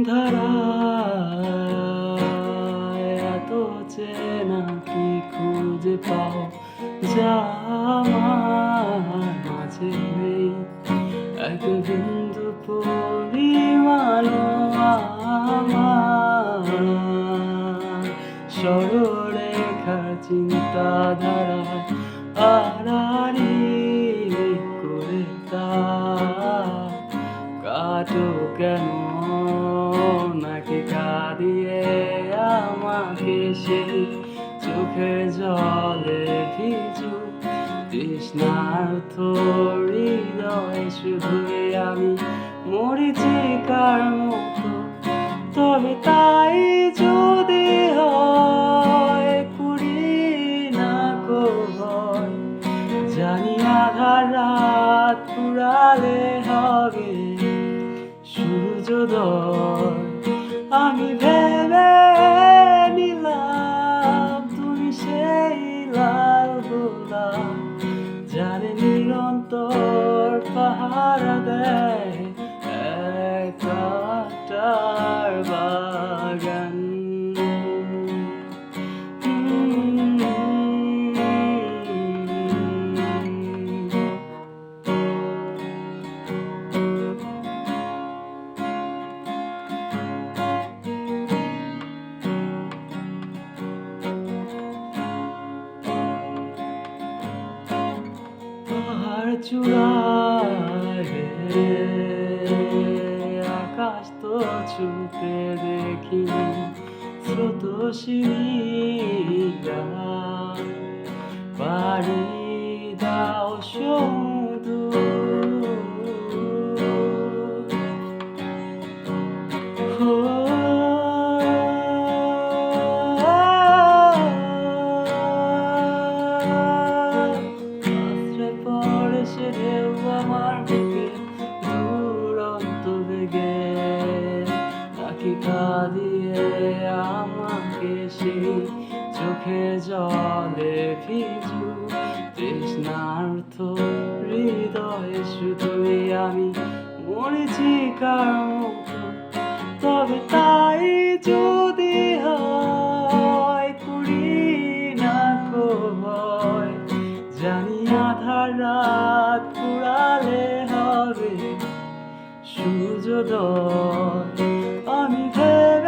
ধারায় এত চেনা কি খুঁজে পাও যা আমার মাঝে নেই। এক বিন্দু পরিমাণও আমার সরলরেখার চিন্তাধারায় আড়াআড়ি করে তা কাটো কেন নাকি কাঁদিয়ে আমাকে সেই চোখের জলে ভিজু তৃষ্ণার্ত হৃদয়ে শুধুই আমি মরীচিকার মতো। তবে তাই যদি হয় করি না ভয়, জানি আধার রাত ফুরালে হবে সূর্যোদয়। আমি ভেবে নিলাম তুমি সেই লাল গোলাপ যারে নিরন্তর পাহারা দেয় এক কাঁটার বাগান। চূড়ায় আকাশ তো ছুতে দেখিনি, স্রোতস্বিনীরা পাড়ি দাও সমুদ্র। সে ঢেউ আমার বুকে দুরন্ত বেগে নাকি কাঁদিয়ে আমাকে সেই চোখে জলে ভিজু তৃষ্ণার্ত হৃদয়ে শুধুই আমি মরীচিকার মতো। তবে তাই যদি হয় করি না ভয়, জানি আধার রাত ফুরালে হবে সূর্যোদয়। আমি ভেবে